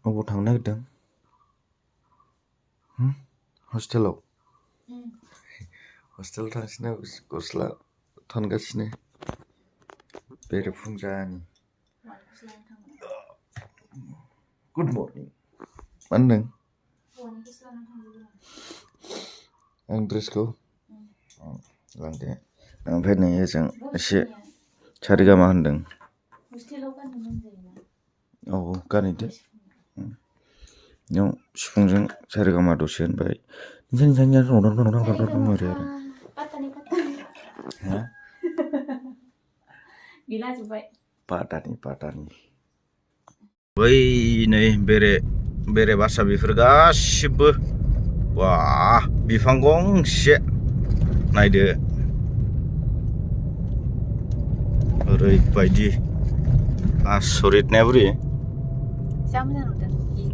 अबाव थांनो नागिरदों? हस्टेलाव? हस्टेलाव थांसिना गस्ला थनगासिनो बेरेफुंजानि। Good morning. मा होनदों? आं ड्रेसखौ लांदे। ओमफ्राय नै ओजों एसे सारिगामा होनदों। औ गानहैदो। बेयाव सिफुंजों सारिगामा दसे होनबाय। पाटानि बै नै बेरे बासा बेफोर गासिबो वा बिफां गंसे नायदो ओरैबायदि आसरित ने बुरि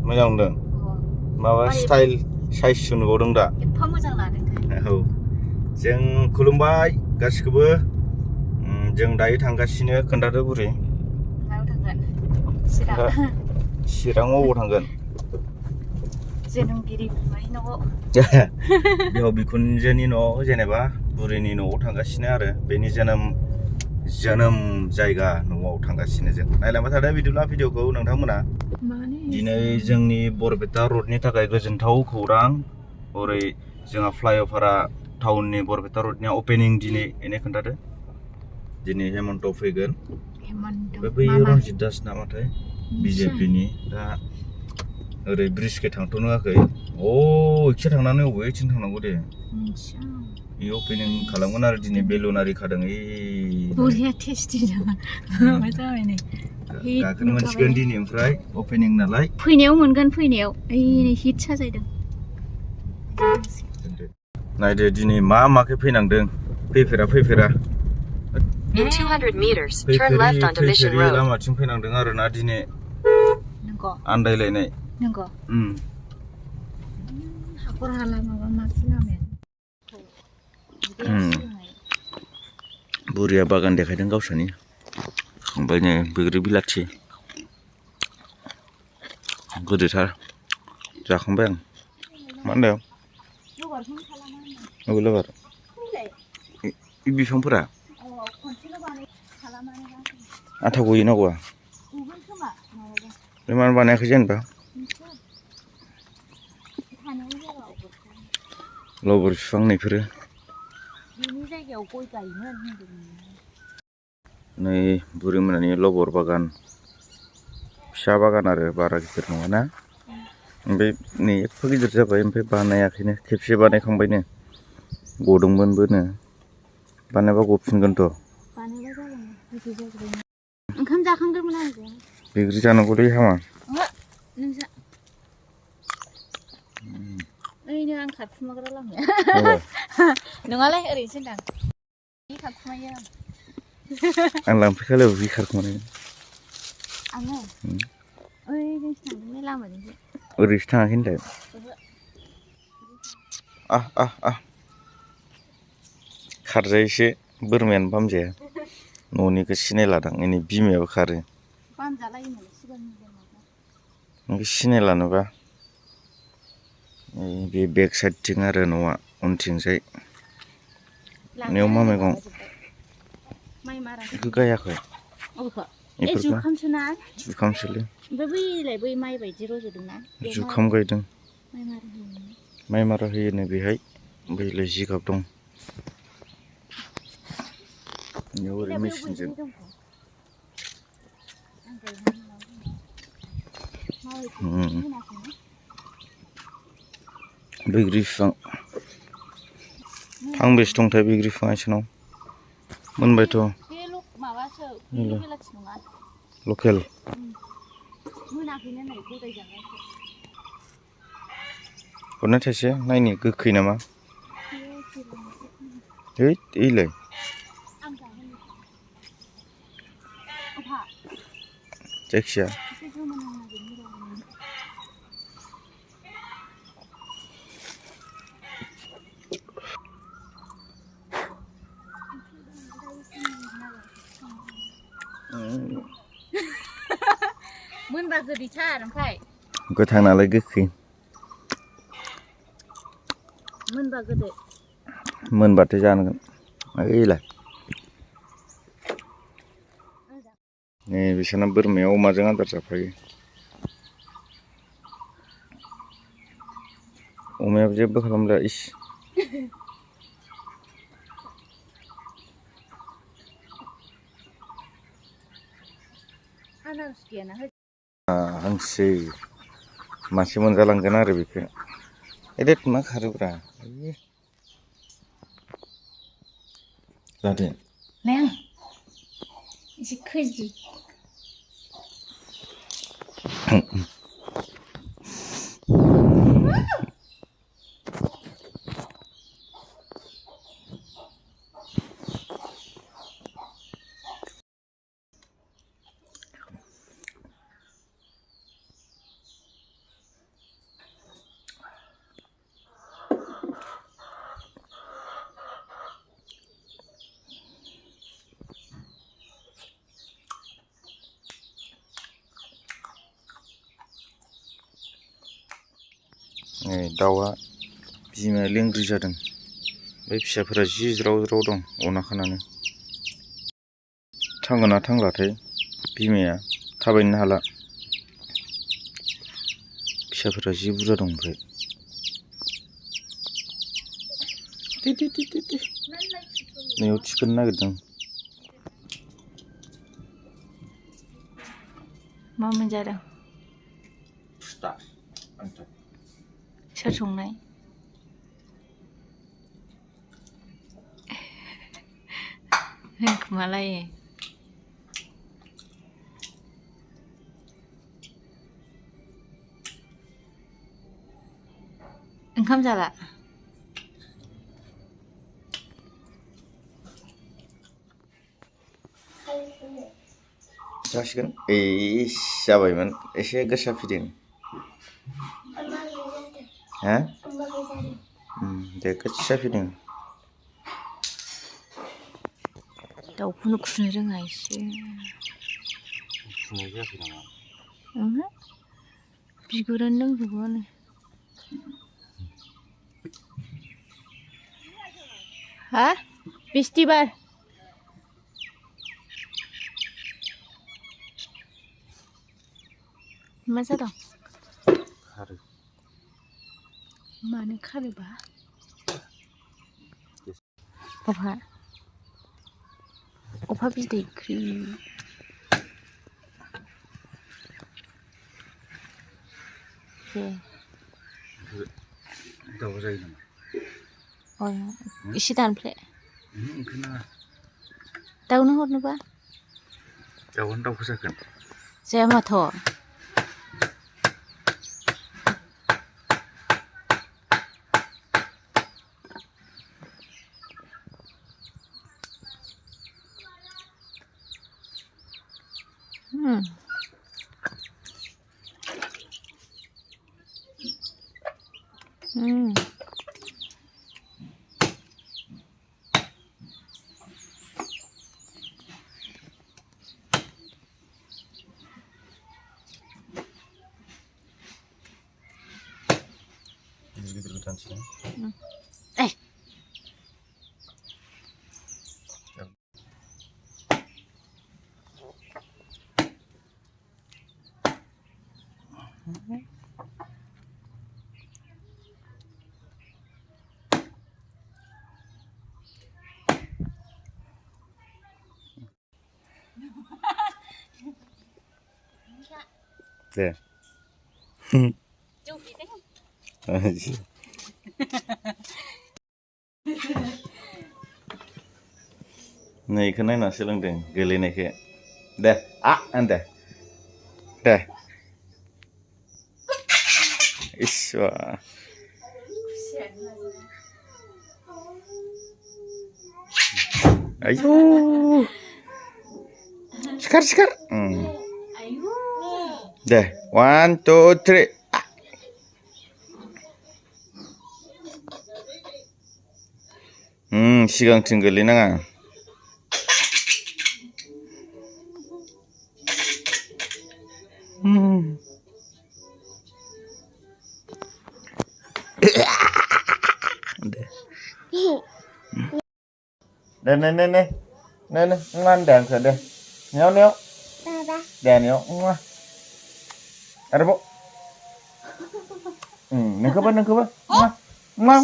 मोजां नुदों माबा स्टाइल साइज नुबावदों दा एफा मोजां लादों औ जों खुलुमबाय गासिखौबो जों दायो थांगासिनो खोन्थादो बुरि मायाव थांगोन चिराङाव अबाव थांगोन जोनोमगिरि बिमानि न'आव बिहाव बिखुनजोनि न'आव जेनेबा बुरिनि न'आव थांगासिनो आरो बेनि जोनोम जायगा न'आव थांगासिनो जों नायलांबाय थादो बिदिब्ला भिडिअखौ नोंथांमोना दिनै जोंनि बरपेटा रडनि थाखाय गोजोनथाव खौरां ओरै जोंहा फ्लाइअभारा टाउननि बरपेटा रडनि अपेनिं दिनै एने खोन्थादो दिनै हेमन्त फैगोन बै रन्जित दास नामाथाय बिजेपिनि दा ओरै ब्रिजखै थांथ'नो होआखै इखिसो थांनानै अबेथिं थांनांगौ दे बे अपेनिं खालामगोन आरो दिनै बेलुनारि खादों बरिया टेस्टि जाबाय जाबाय नै गाखोनो मोनसिगोन दिनैनिफ्राय अपेनिं नालाय फैनायाव मोनगोन फैनायाव हिट साजायदों नायदो दिनै मा फैनांदों फैफेरा In 200 meters, turn left onto Mission Road. लामाथिं फैनांदों आरोना दिनै नंगौ आन्दायलायनाय नंगौ हाखर हाला माबा मासि लामाया बुरिया बागान देखायदों गावसानि ओमफ्राय नै बैग्रि बिलाथि गोदैथार जाखांबाय आं मा होनदों लबार बिफांफोरा आथा गयो ना गवा बे मानो बानायाखै जेनेबा लबर बिफां नैफोरो बेनि जायगायाव गय गायोमोन नै बुरि मोनानि लबर बागान फिसा बागान आरो बारा गिदिर नङाना ओमफ्राय नै एफा गिदिर जाबाय ओमफ्राय बानायाखैनो खेबसे बानायखांबायनो गदोंमोनबोनो बानायबा गफिनगोनथ' ओंखाम जाखांदोंमोन आं बैग्रि जानांगौलै हामा ओरैनो आं खारखुमाग्रा लामाया नङालाय ओरैनोसो होनदां खारखुमायो आं लांफैखालाय बि खारखुमानाय आङो ओरैजोंसो थांदोंलै लामाजोंसो ओरैसो थाङाखै होनलाय खारजायोसो बोरमायानो बामजाया न'निखौ सिनायलादां एनै बिमायाबो खारो नोंखौ सिनायलानोबा बे बेक साइडथिं आरो न'आ उनथिंजाय नेव मा मैगं बेखौ गायाखै जुखामसोलै बै माइ बायदि रज'दोंना जुखाम गायदों माइ मारा होयोनो बेहाय बैलाय जिगाब दं बेयाव ओरै मेचिनजों बैग्रि बिफां फांबेसे दंथाय बैग्रि बिफाङा इसोरनाव मोनबायथ' लकेल हरनाय थाइसे नायनि गोखै नामा हैद ओइलाय जायखिया मोनबा गोदैथार ओमफ्राय गोथां नालाय गोखै मोनबा गोदो मोनबाथाय जानांगोन ओइलाय नै बिसोरना बोरमाया अमाजों आदार जाफायो अमायाबो जेबो खालामला इस आनारस गैयाना हांसो मासे मोनजालांगोन आरो बेखौ एदेत मा खारोब्रा जादो लें एसे खोजि नै दाउआ बिमाया लेंग्रि जादों बे फिसाफोरा जि ज्राव ज्राव दं अना खानानै थांगोन ना थांलाथाय बिमाया थाबायनो हाला फिसाफोरा जि बुरजा दं ओमफ्राय नैयाव थिखोनो नागिरदों मा मोनजादों सोर संनाय होनखोमालायो ओंखाम जाला जासिगोन एस जाबायमोन एसे गोसा फिदिं हा दे गोसा फिदिं दाउखौनो खुनो रोङा एसे खुनाय जायाखै नामा ओहो बिगुरानो दंजोबोआनो हा बिस्थिबार मा जादों खारो मानो खारोबा अफा बिदै ख्रि दाउआ जायो नामा एसे दानफ्ले ओंख्रि नाङा दाउनो हरनोबा दाउआनो दाउखौ जागोन जाया माथ' गिदिर गोदानसै दे नै इखौ नायना सोलोंदों गोलैनायखौ दे दे दे इसवा आयौ सिखार सिखार दे 1 2 3 सिगांथिं गोलैनाङा Đây, ngoan đèn sửa đây. Nhéo. Đèn nhéo, ngoan. Ada bu. Nâng cấp. Ngoan.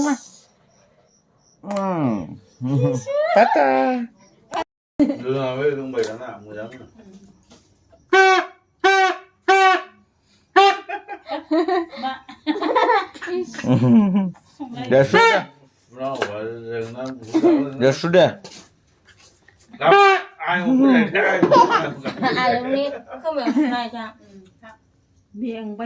Tata. Đưa nào với không bày nào mua dáng. Dah sudah. Dah sudah. Ai không có này. Ai không đi, không phải này cha. Miệng bắt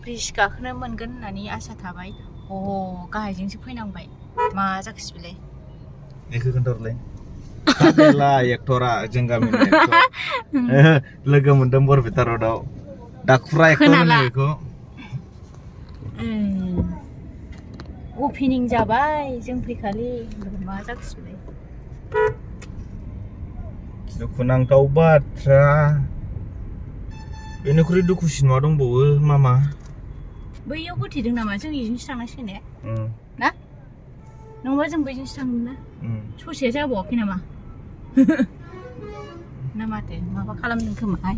bridge गाखोनो मोनगोन होननानै आसा थाबाय गाहायजोंसो फैनांबाय मा जाखोसै बेलाय Ini kentorle. Adalah aktora जों गामिनि aktor. लोगो मोनदों बरपेटा र'डआव. दाखुरा एक्टर होनो बेखौ. अपेनिं जाबाय जों फैखालि मा जाखोसै बेलाय दुखुनांथाव बाथ्रा. बेनिख्रुइ दुखुसिन मा दंबावो मामा? बैयाव होथेदों नामा जों बेजोंसो थांनांसिगोन ने ना नङाबा जों बैजोंसो थांगोन ना ससेया जाबावाखै नामा ना माथो माबा खालामदों खोमाहाय